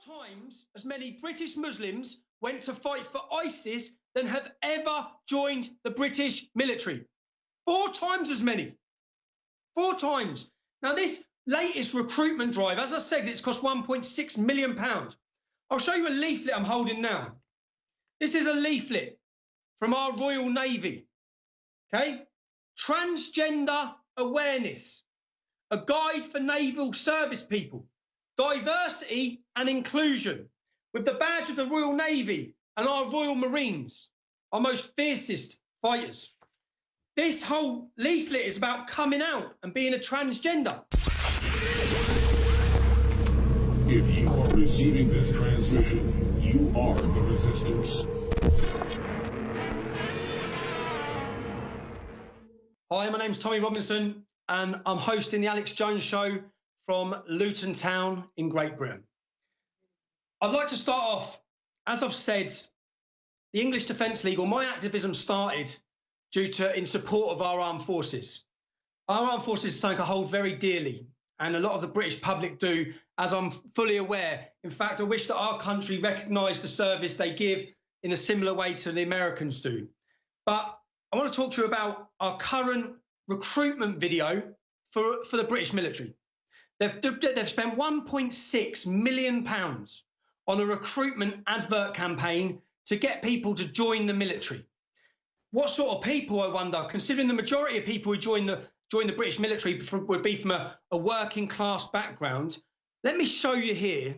times as many British Muslims went to fight for ISIS than have ever joined the British military. 4 times as many. 4 times. Now, this latest recruitment drive, as I said, it's cost £1.6 million. I'll show you a leaflet I'm holding now. This is a leaflet from our Royal Navy. Okay? Transgender awareness. A guide for naval service people. Diversity and inclusion. With the badge of the Royal Navy and our Royal Marines, our most fiercest fighters. This whole leaflet is about coming out and being a transgender. If you are receiving this transmission, you are the resistance. Hi, my name's Tommy Robinson, and I'm hosting the Alex Jones Show from Luton Town in Great Britain. I'd like to start off, as I've said, the English Defence League, or my activism started in support of our armed forces. Our armed forces is something I hold very dearly, and a lot of the British public do, as I'm fully aware. In fact, I wish that our country recognised the service they give in a similar way to the Americans do. But I want to talk to you about our current recruitment video for the British military. They've spent £1.6 million on a recruitment advert campaign to get people to join the military. What sort of people, I wonder, considering the majority of people who join the British military would be from a working class background. Let me show you here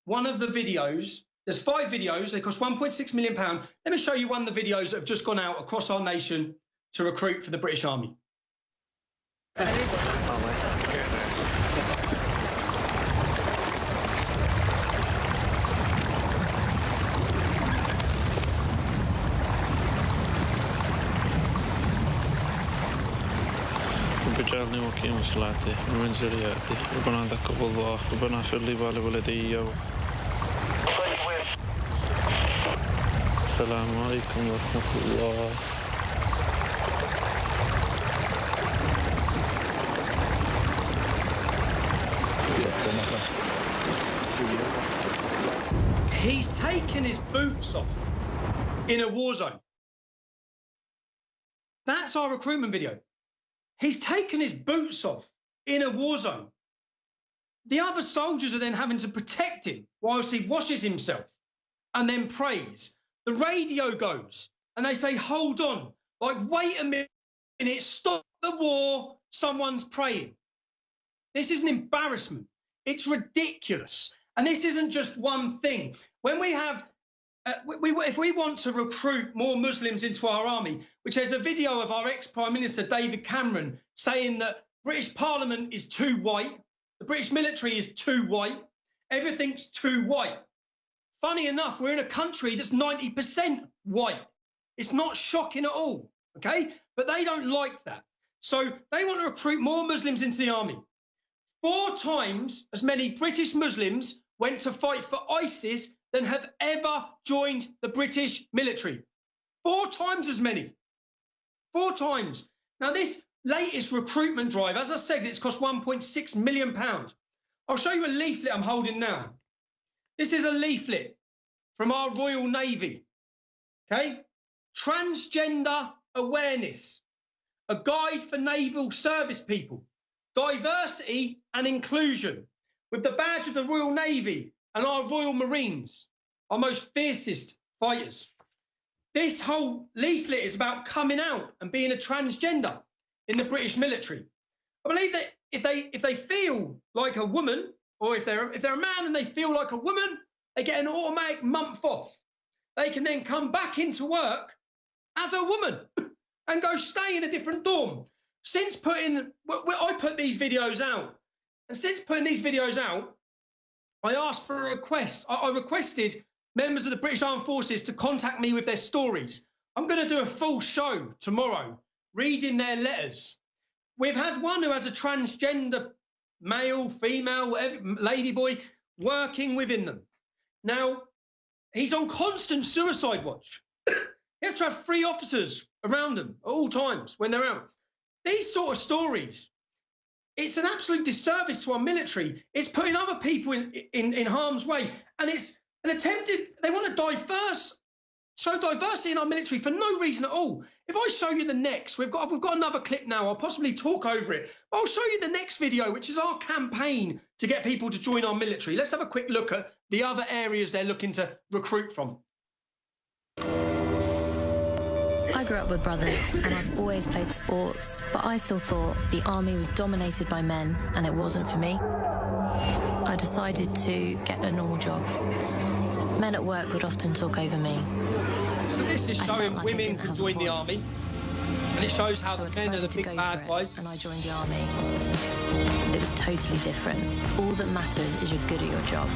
one of the videos. There's 5 videos. They cost £1.6 million. Let me show you one of the videos that have just gone out across our nation to recruit for the British Army. بجعلني مقيم صلاتي ومن ذرياتي ربنا تقبل الله ربنا اغفر لي ولوالدي السلام عليكم ورحمة الله. He's taken his boots off in a war zone. That's our recruitment video. He's taken his boots off in a war zone. The other soldiers are then having to protect him whilst he washes himself and then prays. The radio goes and they say, hold on, like, wait a minute, stop the war, someone's praying. This is an embarrassment. It's ridiculous. And this isn't just one thing. When we have, if we want to recruit more Muslims into our army, which there's a video of our ex-Prime Minister David Cameron saying that British Parliament is too white, the British military is too white, everything's too white. Funny enough, we're in a country that's 90% white. It's not shocking at all, okay? But they don't like that. So they want to recruit more Muslims into the army. 4 times as many British Muslims went to fight for ISIS than have ever joined the British military. 4 times as many. 4 times. Now, this latest recruitment drive, as I said, it's cost £1.6 million. I'll show you a leaflet I'm holding now. This is a leaflet from our Royal Navy. Okay? Transgender awareness. A guide for naval service people. Diversity and inclusion. With the badge of the Royal Navy and our Royal Marines, our most fiercest fighters. This whole leaflet is about coming out and being a transgender in the British military. I believe that if they feel like a woman, or if they're a man and they feel like a woman, they get an automatic month off. They can then come back into work as a woman and go stay in a different dorm. Since I put these videos out, and since putting these videos out, I asked for a request. I requested members of the British Armed Forces to contact me with their stories. I'm going to do a full show tomorrow, reading their letters. We've had one who has a transgender male, female, whatever, lady boy, working within them. Now, he's on constant suicide watch. He has to have 3 officers around him at all times when they're out. These sort of stories, it's an absolute disservice to our military. It's putting other people in harm's way. And it's an attempted, they want to show diversity in our military for no reason at all. If I show you the next, we've got another clip now, I'll possibly talk over it, but I'll show you the next video, which is our campaign to get people to join our military. Let's have a quick look at the other areas they're looking to recruit from. I grew up with brothers and I've always played sports, but I still thought the army was dominated by men and it wasn't for me. I decided to get a normal job. Men at work would often talk over me. So this is showing like women can join the army, and it shows how the men are the big bad guys. And I joined the army. It was totally different. All that matters is you're good at your job.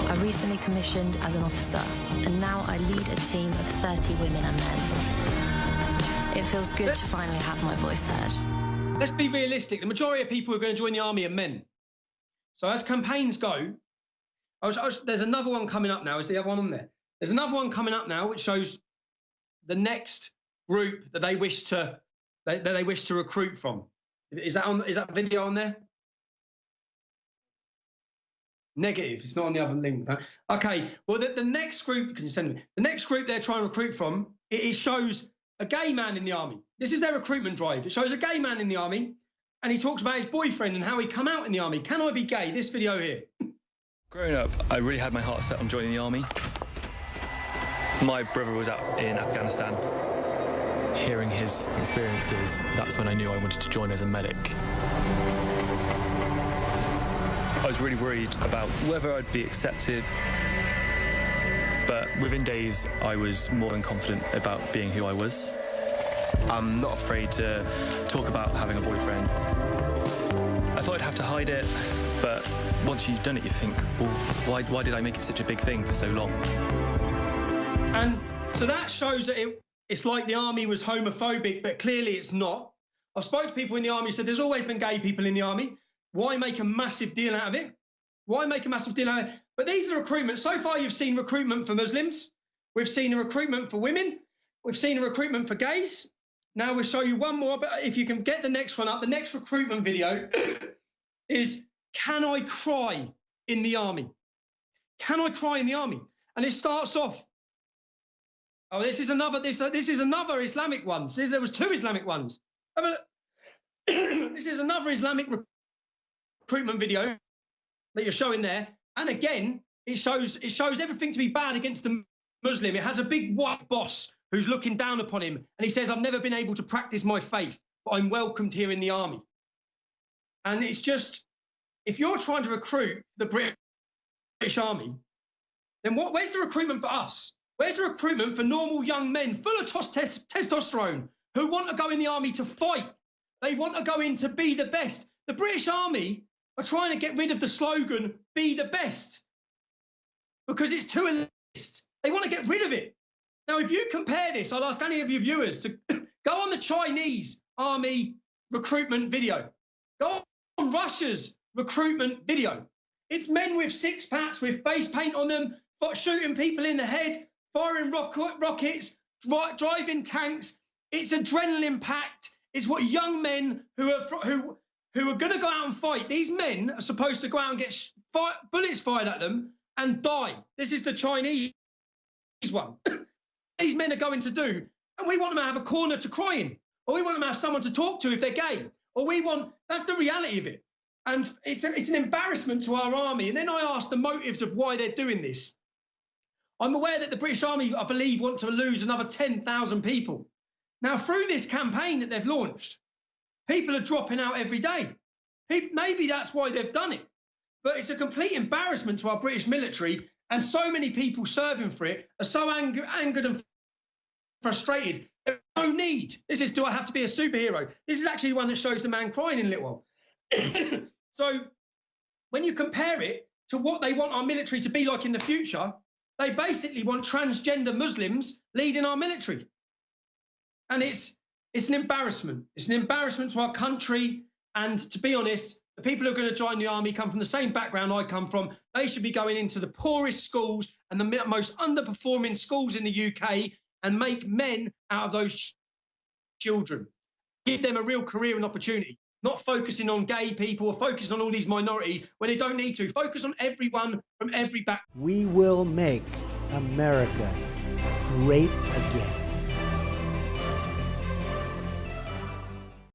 I recently commissioned as an officer, and now I lead a team of 30 women and men. It feels good to finally have my voice heard. Let's be realistic. The majority of people who are going to join the army are men. So as campaigns go, there's another one coming up now. Is the other one on there? There's another one coming up now which shows the next group that they wish to recruit from. Is that video on there? Negative. It's not on the other link. Okay. Well, the next group, can you send me? The next group they're trying to recruit from, it shows a gay man in the army. This is their recruitment drive. It shows a gay man in the army, and he talks about his boyfriend and how he come out in the army. Can I be gay? This video here. Growing up, I really had my heart set on joining the army. My brother was out in Afghanistan. Hearing his experiences, that's when I knew I wanted to join as a medic. I was really worried about whether I'd be accepted, but within days, I was more than confident about being who I was. I'm not afraid to talk about having a boyfriend. I thought I'd have to hide it, but once you've done it, you think, well, why did I make it such a big thing for so long? And so that shows that it's like the army was homophobic, but clearly it's not. I've spoken to people in the army who said there's always been gay people in the army. Why make a massive deal out of it? Why make a massive deal out of it? But these are recruitment. So far, you've seen recruitment for Muslims. We've seen a recruitment for women. We've seen a recruitment for gays. Now we'll show you one more, but if you can get the next one up, the next recruitment video is, can I cry in the army? Can I cry in the army? And it starts off, oh, this is another Islamic one. There was two Islamic ones. This is another Islamic recruitment video that you're showing there. And again, it shows everything to be bad against the Muslim. It has a big white boss who's looking down upon him. And he says, I've never been able to practice my faith, but I'm welcomed here in the army. And it's just, if you're trying to recruit the British Army, then where's the recruitment for us? Where's the recruitment for normal young men full of testosterone who want to go in the army to fight? They want to go in to be the best. The British Army are trying to get rid of the slogan, be the best, because it's too elitist. They want to get rid of it. Now, if you compare this, I'll ask any of your viewers to go on the Chinese army recruitment video. Go on Russia's recruitment video. It's men with six packs, with face paint on them, shooting people in the head, firing rockets, driving tanks. It's adrenaline packed. It's what young men who are going to go out and fight. These men are supposed to go out and get bullets fired at them and die. This is the Chinese one. These men are going to do, and we want them to have a corner to cry in, or we want them to have someone to talk to if they're gay, or that's the reality of it. And it's an embarrassment to our army. And then I asked the motives of why they're doing this. I'm aware that the British Army, I believe, want to lose another 10,000 people. Now, through this campaign that they've launched, people are dropping out every day. Maybe that's why they've done it. But it's a complete embarrassment to our British military, and so many people serving for it are so angered and frustrated. There's no need. This is, do I have to be a superhero? This is actually the one that shows the man crying in a little while. So when you compare it to what they want our military to be like in the future, they basically want transgender Muslims leading our military. And it's an embarrassment. It's an embarrassment to our country. And to be honest, the people who are going to join the army come from the same background I come from. They should be going into the poorest schools and the most underperforming schools in the UK and make men out of those children. Give them a real career and opportunity, not focusing on gay people or focusing on all these minorities when they don't need to. Focus on everyone from every background. We will make America great again.